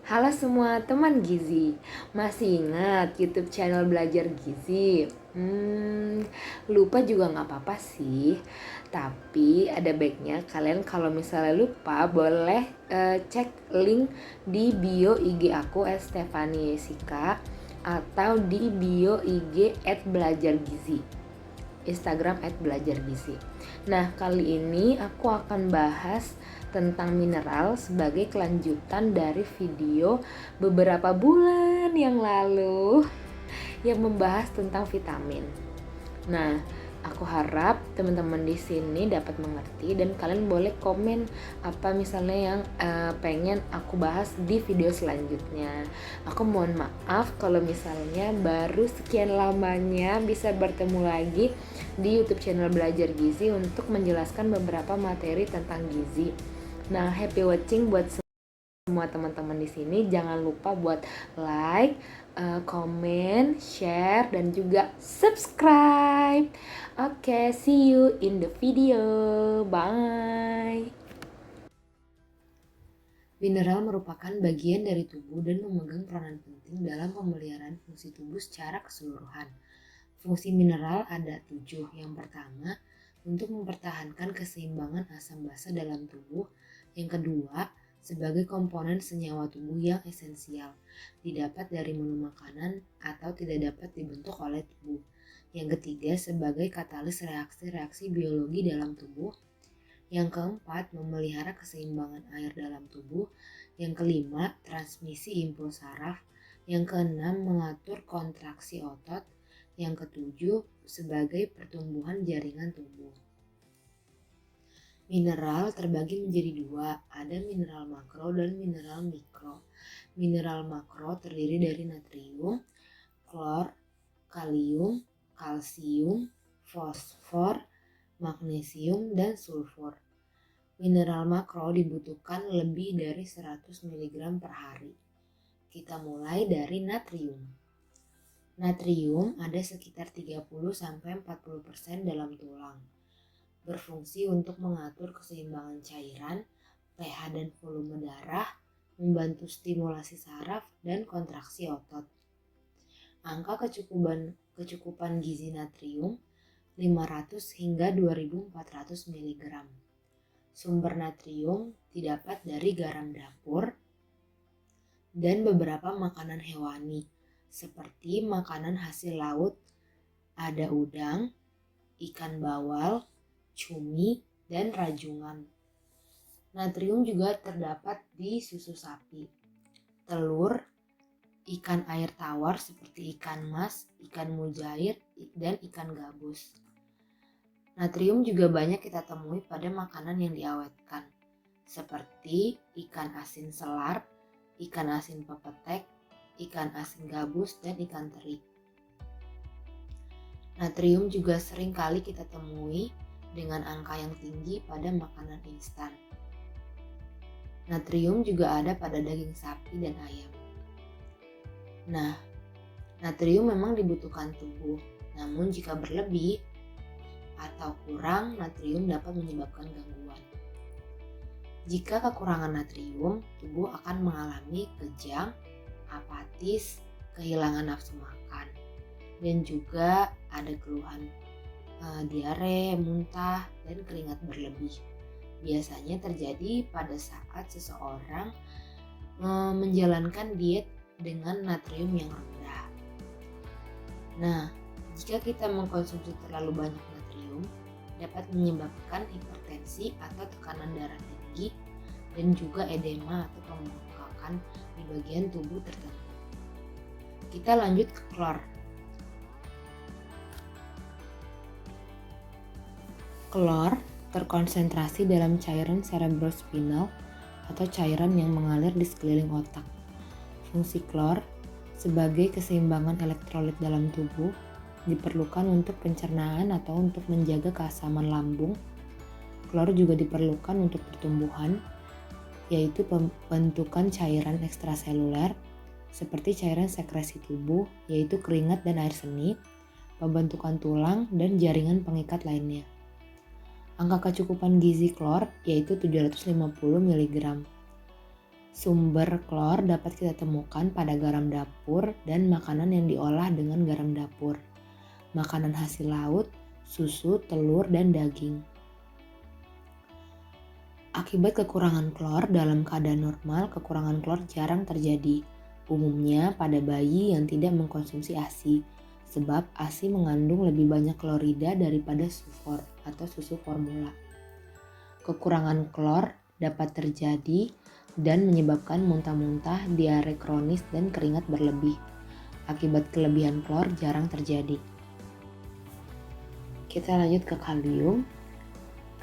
Halo semua teman Gizi, masih ingat YouTube channel Belajar Gizi? Lupa juga nggak apa-apa sih. Tapi ada baiknya kalian kalau misalnya lupa boleh cek link di bio IG aku @stefani_yesika atau di bio IG @belajargizi. Instagram @belajargizi. Nah, kali ini aku akan bahas tentang mineral sebagai kelanjutan dari video beberapa bulan yang lalu yang membahas tentang vitamin. Nah, aku harap teman-teman di sini dapat mengerti dan kalian boleh komen apa misalnya yang pengen aku bahas di video selanjutnya. Aku mohon maaf kalau misalnya baru sekian lamanya bisa bertemu lagi di YouTube channel Belajar Gizi untuk menjelaskan beberapa materi tentang gizi. Nah, happy watching buat semua teman-teman di sini. Jangan lupa buat like, comment, share, dan juga subscribe. Oke, see you in the video. Bye. Mineral merupakan bagian dari tubuh dan memegang peranan penting dalam pemeliharaan fungsi tubuh secara keseluruhan. Fungsi mineral ada 7. Yang pertama, untuk mempertahankan keseimbangan asam basa dalam tubuh. Yang kedua, sebagai komponen senyawa tubuh yang esensial, didapat dari menu makanan atau tidak dapat dibentuk oleh tubuh. Yang ketiga, sebagai katalis reaksi-reaksi biologi dalam tubuh. Yang keempat, memelihara keseimbangan air dalam tubuh. Yang kelima, transmisi impuls saraf. Yang keenam, mengatur kontraksi otot. Yang ketujuh, sebagai pertumbuhan jaringan tubuh. Mineral terbagi menjadi 2, ada mineral makro dan mineral mikro. Mineral makro terdiri dari natrium, klor, kalium, kalsium, fosfor, magnesium, dan sulfur. Mineral makro dibutuhkan lebih dari 100 mg per hari. Kita mulai dari natrium. Natrium ada sekitar 30-40% dalam tulang. Berfungsi untuk mengatur keseimbangan cairan, pH dan volume darah, membantu stimulasi saraf dan kontraksi otot. Angka kecukupan gizi natrium 500 hingga 2400 mg. Sumber natrium didapat dari garam dapur dan beberapa makanan hewani seperti makanan hasil laut, ada udang, ikan bawal, cumi, dan rajungan. Natrium juga terdapat di susu sapi, telur, ikan air tawar seperti ikan mas, ikan mujair, dan ikan gabus. Natrium juga banyak kita temui pada makanan yang diawetkan, seperti ikan asin selar, ikan asin pepetek, ikan asin gabus, dan ikan teri. Natrium juga sering kali kita temui dengan angka yang tinggi pada makanan instan. Natrium juga ada pada daging sapi dan ayam. Nah, natrium memang dibutuhkan tubuh, namun jika berlebih atau kurang, natrium dapat menyebabkan gangguan. Jika kekurangan natrium, tubuh akan mengalami kejang, apatis, kehilangan nafsu makan, dan juga ada keluhan diare, muntah, dan keringat berlebih. Biasanya terjadi pada saat seseorang menjalankan diet dengan natrium yang rendah. Nah, jika kita mengkonsumsi terlalu banyak natrium, dapat menyebabkan hipertensi atau tekanan darah tinggi dan juga edema atau pembengkakan di bagian tubuh tertentu. Kita lanjut ke klor. Klor terkonsentrasi dalam cairan cerebrospinal atau cairan yang mengalir di sekeliling otak. Fungsi klor sebagai keseimbangan elektrolit dalam tubuh diperlukan untuk pencernaan atau untuk menjaga keasaman lambung. Klor juga diperlukan untuk pertumbuhan, yaitu pembentukan cairan ekstraseluler seperti cairan sekresi tubuh, yaitu keringat dan air seni, pembentukan tulang, dan jaringan pengikat lainnya. Angka kecukupan gizi klor yaitu 750 mg. Sumber klor dapat kita temukan pada garam dapur dan makanan yang diolah dengan garam dapur, makanan hasil laut, susu, telur, dan daging. Akibat kekurangan klor, dalam keadaan normal, kekurangan klor jarang terjadi. Umumnya pada bayi yang tidak mengkonsumsi ASI, sebab ASI mengandung lebih banyak klorida daripada sufor atau susu formula. Kekurangan klor dapat terjadi dan menyebabkan muntah-muntah, diare kronis, dan keringat berlebih. Akibat kelebihan klor jarang terjadi. Kita lanjut ke kalium.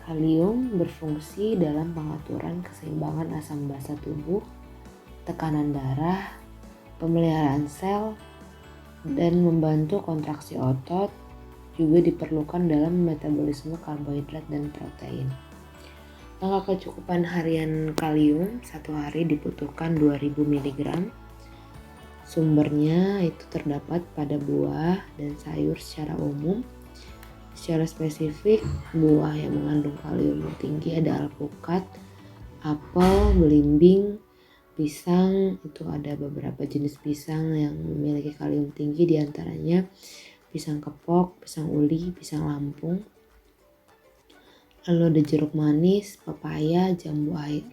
Kalium berfungsi dalam pengaturan keseimbangan asam basa tubuh, tekanan darah, pemeliharaan sel, dan membantu kontraksi otot, juga diperlukan dalam metabolisme karbohidrat dan protein. Angka kecukupan harian kalium satu hari dibutuhkan 2000 mg. Sumbernya itu terdapat pada buah dan sayur secara umum. Secara spesifik, buah yang mengandung kalium tinggi ada alpukat, apel, belimbing, pisang. Itu ada beberapa jenis pisang yang memiliki kalium tinggi, diantaranya pisang kepok, pisang uli, pisang lampung. Lalu ada jeruk manis, pepaya, jambu air.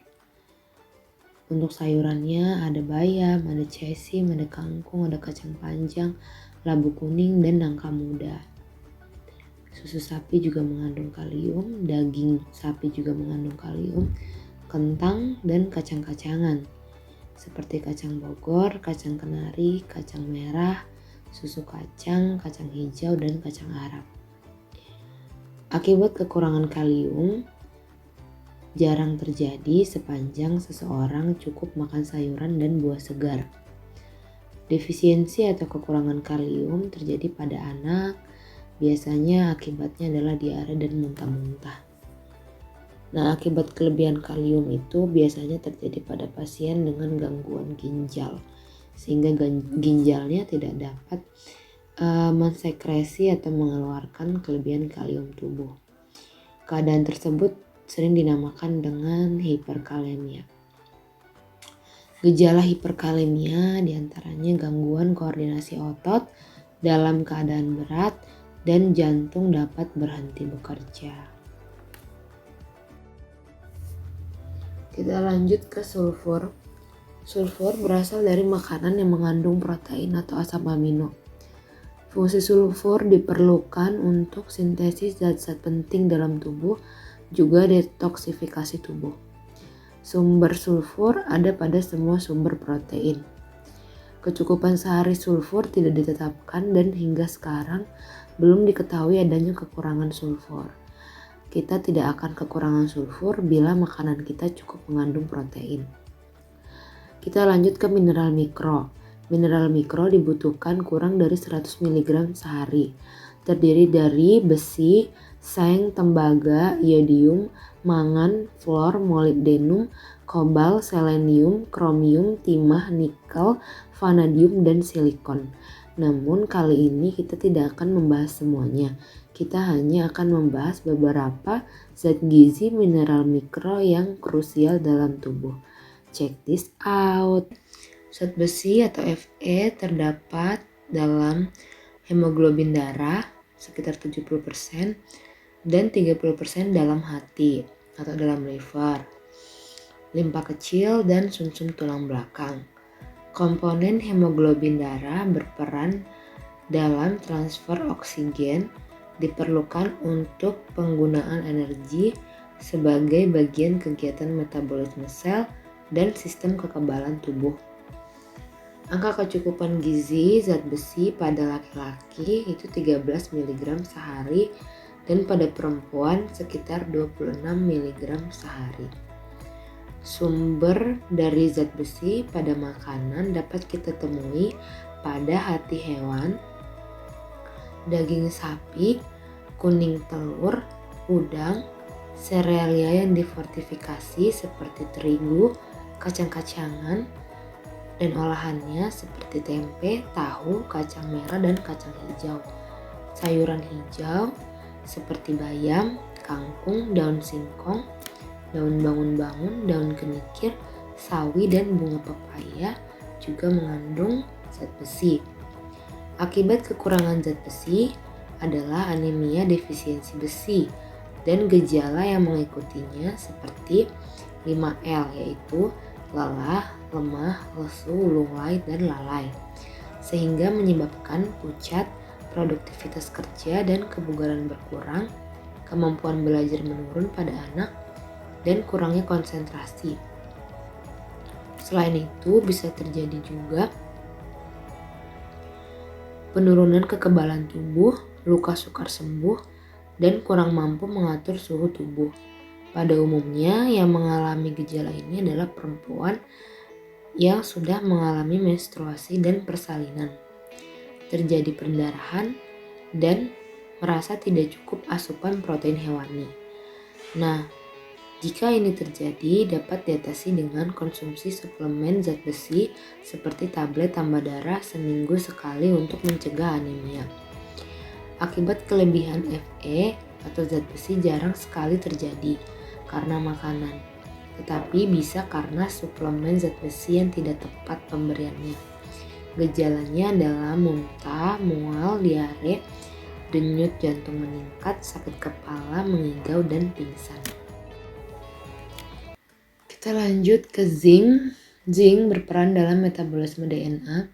Untuk sayurannya ada bayam, ada cesim, ada kangkung, ada kacang panjang, labu kuning, dan nangka muda. Susu sapi juga mengandung kalium, daging sapi juga mengandung kalium, kentang, dan kacang-kacangan seperti kacang Bogor, kacang kenari, kacang merah, susu kacang, kacang hijau, dan kacang Arab. Akibat kekurangan kalium jarang terjadi sepanjang seseorang cukup makan sayuran dan buah segar. Defisiensi atau kekurangan kalium terjadi pada anak. Biasanya akibatnya adalah diare dan muntah-muntah. Nah, akibat kelebihan kalium itu biasanya terjadi pada pasien dengan gangguan ginjal, sehingga ginjalnya tidak dapat mensekresi atau mengeluarkan kelebihan kalium tubuh. Keadaan tersebut sering dinamakan dengan hiperkalemia. Gejala hiperkalemia diantaranya gangguan koordinasi otot dalam keadaan berat, dan jantung dapat berhenti bekerja. Kita lanjut ke sulfur. Sulfur berasal dari makanan yang mengandung protein atau asam amino. Fungsi sulfur diperlukan untuk sintesis zat-zat penting dalam tubuh, juga detoksifikasi tubuh. Sumber sulfur ada pada semua sumber protein. Kecukupan sehari sulfur tidak ditetapkan dan hingga sekarang belum diketahui adanya kekurangan sulfur. Kita tidak akan kekurangan sulfur bila makanan kita cukup mengandung protein. Kita lanjut ke mineral mikro. Mineral mikro dibutuhkan kurang dari 100 mg sehari. Terdiri dari besi, seng, tembaga, iodium, mangan, fluor, molibdenum, kobalt, selenium, kromium, timah, nikel, vanadium, dan silikon. Namun kali ini kita tidak akan membahas semuanya. Kita hanya akan membahas beberapa zat gizi mineral mikro yang krusial dalam tubuh. Check this out. Zat besi atau Fe terdapat dalam hemoglobin darah sekitar 70% dan 30% dalam hati atau dalam liver, limpa kecil, dan sumsum tulang belakang. Komponen hemoglobin darah berperan dalam transfer oksigen, diperlukan untuk penggunaan energi sebagai bagian kegiatan metabolisme sel dan sistem kekebalan tubuh. Angka kecukupan gizi zat besi pada laki-laki itu 13 mg sehari dan pada perempuan sekitar 26 mg sehari. Sumber dari zat besi pada makanan dapat kita temui pada hati hewan, daging sapi, kuning telur, udang, serealia yang difortifikasi seperti terigu, kacang-kacangan, dan olahannya seperti tempe, tahu, kacang merah, dan kacang hijau. Sayuran hijau seperti bayam, kangkung, daun singkong, daun bangun-bangun, daun kenikir, sawi, dan bunga pepaya juga mengandung zat besi. Akibat kekurangan zat besi adalah anemia defisiensi besi dan gejala yang mengikutinya seperti 5L, yaitu lelah, lemah, lesu, lunglai, dan lalai, sehingga menyebabkan pucat, produktivitas kerja dan kebugaran berkurang, kemampuan belajar menurun pada anak, dan kurangnya konsentrasi. Selain itu, bisa terjadi juga penurunan kekebalan tubuh, luka sukar sembuh, dan kurang mampu mengatur suhu tubuh. Pada umumnya, yang mengalami gejala ini adalah perempuan yang sudah mengalami menstruasi dan persalinan, terjadi perdarahan, dan merasa tidak cukup asupan protein hewani. Nah, jika ini terjadi, dapat diatasi dengan konsumsi suplemen zat besi seperti tablet tambah darah seminggu sekali untuk mencegah anemia. Akibat kelebihan Fe atau zat besi jarang sekali terjadi karena makanan, tetapi bisa karena suplemen zat besi yang tidak tepat pemberiannya. Gejalanya adalah muntah, mual, diare, denyut jantung meningkat, sakit kepala, mengigau, dan pingsan. Kita lanjut ke zinc. Zinc berperan dalam metabolisme DNA,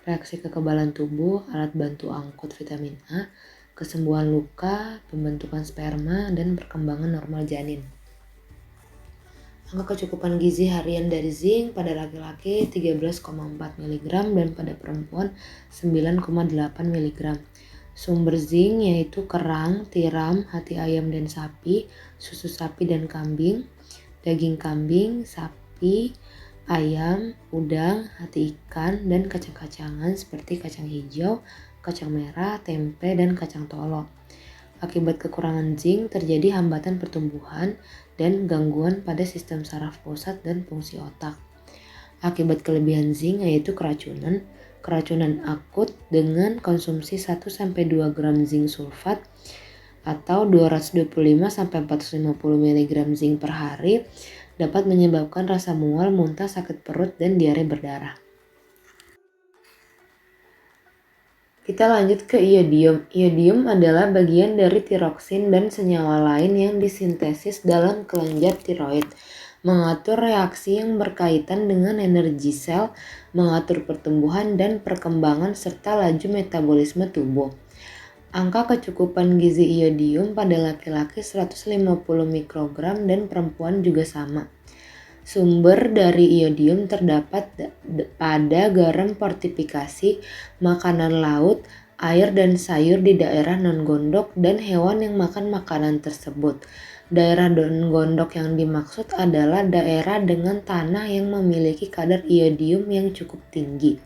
reaksi kekebalan tubuh, alat bantu angkut vitamin A, kesembuhan luka, pembentukan sperma, dan perkembangan normal janin. Angka kecukupan gizi harian dari zinc pada laki-laki 13,4 mg dan pada perempuan 9,8 mg. Sumber zinc yaitu kerang, tiram, hati ayam dan sapi, susu sapi dan kambing, daging kambing, sapi, ayam, udang, hati ikan, dan kacang-kacangan seperti kacang hijau, kacang merah, tempe, dan kacang tolo. Akibat kekurangan zinc terjadi hambatan pertumbuhan dan gangguan pada sistem saraf pusat dan fungsi otak. Akibat kelebihan zinc yaitu keracunan akut dengan konsumsi 1-2 gram zinc sulfat atau 225-450 mg zinc per hari dapat menyebabkan rasa mual, muntah, sakit perut, dan diare berdarah. Kita lanjut ke iodium. Iodium adalah bagian dari tiroksin dan senyawa lain yang disintesis dalam kelenjar tiroid, mengatur reaksi yang berkaitan dengan energi sel, mengatur pertumbuhan dan perkembangan serta laju metabolisme tubuh. Angka kecukupan gizi iodium pada laki-laki 150 mikrogram dan perempuan juga sama. Sumber dari iodium terdapat pada garam fortifikasi, makanan laut, air dan sayur di daerah non-gondok dan hewan yang makan makanan tersebut. Daerah non-gondok yang dimaksud adalah daerah dengan tanah yang memiliki kadar iodium yang cukup tinggi.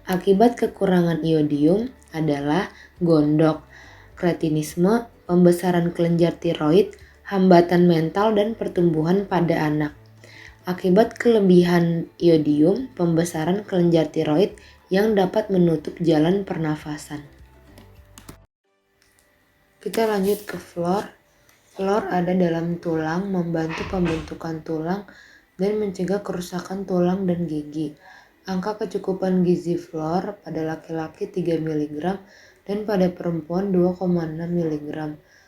Akibat kekurangan iodium adalah gondok, kretinisme, pembesaran kelenjar tiroid, hambatan mental, dan pertumbuhan pada anak. Akibat kelebihan iodium, pembesaran kelenjar tiroid yang dapat menutup jalan pernafasan. Kita lanjut ke fluor. Fluor ada dalam tulang, membantu pembentukan tulang dan mencegah kerusakan tulang dan gigi. Angka kecukupan gizi fluor pada laki-laki 3 mg dan pada perempuan 2,6 mg.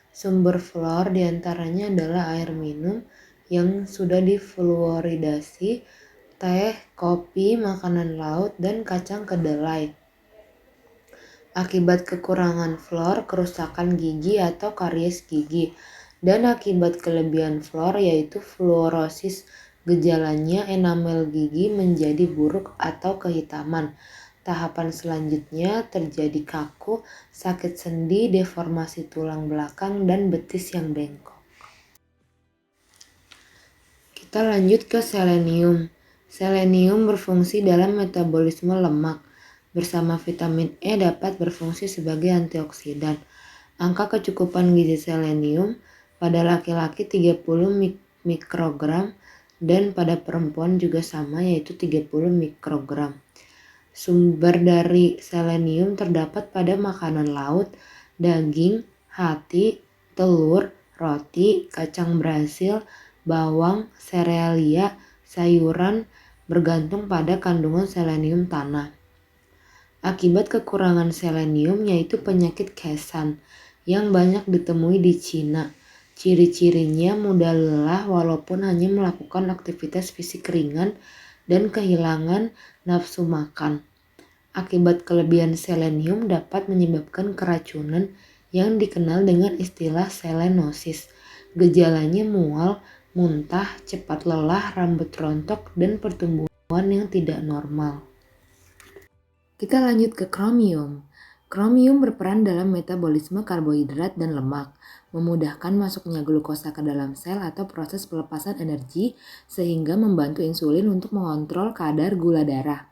Sumber fluor diantaranya adalah air minum yang sudah difluoridasi, teh, kopi, makanan laut, dan kacang kedelai. Akibat kekurangan fluor, kerusakan gigi atau karies gigi, dan akibat kelebihan fluor yaitu fluorosis. Gejalanya enamel gigi menjadi buruk atau kehitaman. Tahapan selanjutnya terjadi kaku, sakit sendi, deformasi tulang belakang, dan betis yang bengkok. Kita lanjut ke selenium. Selenium berfungsi dalam metabolisme lemak. Bersama vitamin E dapat berfungsi sebagai antioksidan. Angka kecukupan gizi selenium pada laki-laki 30 mikrogram dan pada perempuan juga sama yaitu 30 mikrogram. Sumber dari selenium terdapat pada makanan laut, daging, hati, telur, roti, kacang Brasil, bawang, serealia, sayuran bergantung pada kandungan selenium tanah. Akibat kekurangan selenium yaitu penyakit Kesan yang banyak ditemui di Cina. Ciri-cirinya mudah lelah walaupun hanya melakukan aktivitas fisik ringan dan kehilangan nafsu makan. Akibat kelebihan selenium dapat menyebabkan keracunan yang dikenal dengan istilah selenosis. Gejalanya mual, muntah, cepat lelah, rambut rontok, dan pertumbuhan yang tidak normal. Kita lanjut ke kromium. Kromium berperan dalam metabolisme karbohidrat dan lemak, memudahkan masuknya glukosa ke dalam sel atau proses pelepasan energi sehingga membantu insulin untuk mengontrol kadar gula darah.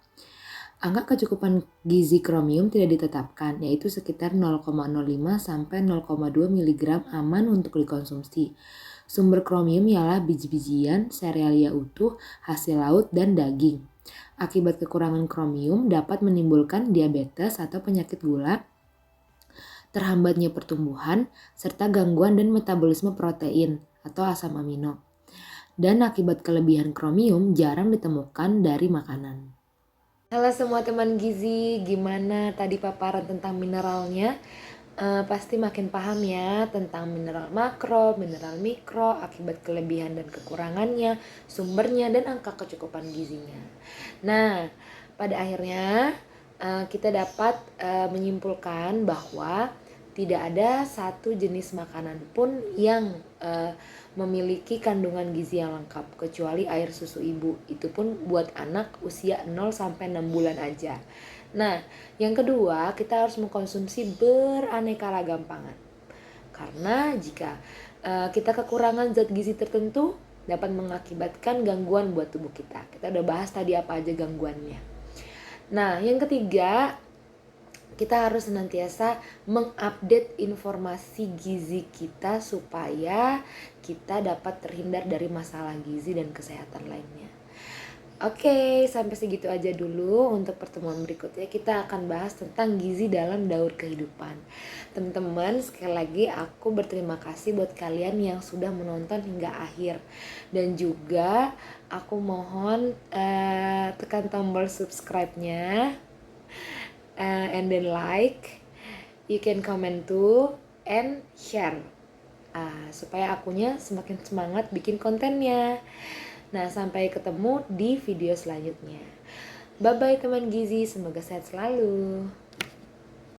Angka kecukupan gizi kromium tidak ditetapkan, yaitu sekitar 0,05 sampai 0,2 mg aman untuk dikonsumsi. Sumber kromium ialah biji-bijian, serealia utuh, hasil laut, dan daging. Akibat kekurangan kromium dapat menimbulkan diabetes atau penyakit gula, terhambatnya pertumbuhan, serta gangguan dan metabolisme protein atau asam amino. Dan akibat kelebihan kromium jarang ditemukan dari makanan. Halo semua teman gizi, gimana tadi paparan tentang mineralnya? Pasti makin paham ya tentang mineral makro, mineral mikro, akibat kelebihan dan kekurangannya, sumbernya, dan angka kecukupan gizinya. Nah, pada akhirnya kita dapat menyimpulkan bahwa tidak ada satu jenis makanan pun yang memiliki kandungan gizi yang lengkap kecuali air susu ibu. Itu pun buat anak usia 0 sampai 6 bulan aja. Nah, yang kedua, kita harus mengkonsumsi beraneka ragam pangan. Karena jika kita kekurangan zat gizi tertentu dapat mengakibatkan gangguan buat tubuh kita. Kita udah bahas tadi apa aja gangguannya. Nah, yang ketiga, kita harus senantiasa mengupdate informasi gizi kita supaya kita dapat terhindar dari masalah gizi dan kesehatan lainnya. Oke, sampai segitu aja dulu. Untuk pertemuan berikutnya kita akan bahas tentang gizi dalam daur kehidupan. Teman-teman, sekali lagi aku berterima kasih buat kalian yang sudah menonton hingga akhir. Dan juga aku mohon tekan tombol subscribe-nya, and then like, you can comment too, and share, supaya akunya semakin semangat bikin kontennya. Nah, sampai ketemu di video selanjutnya. Bye-bye teman gizi, semoga sehat selalu.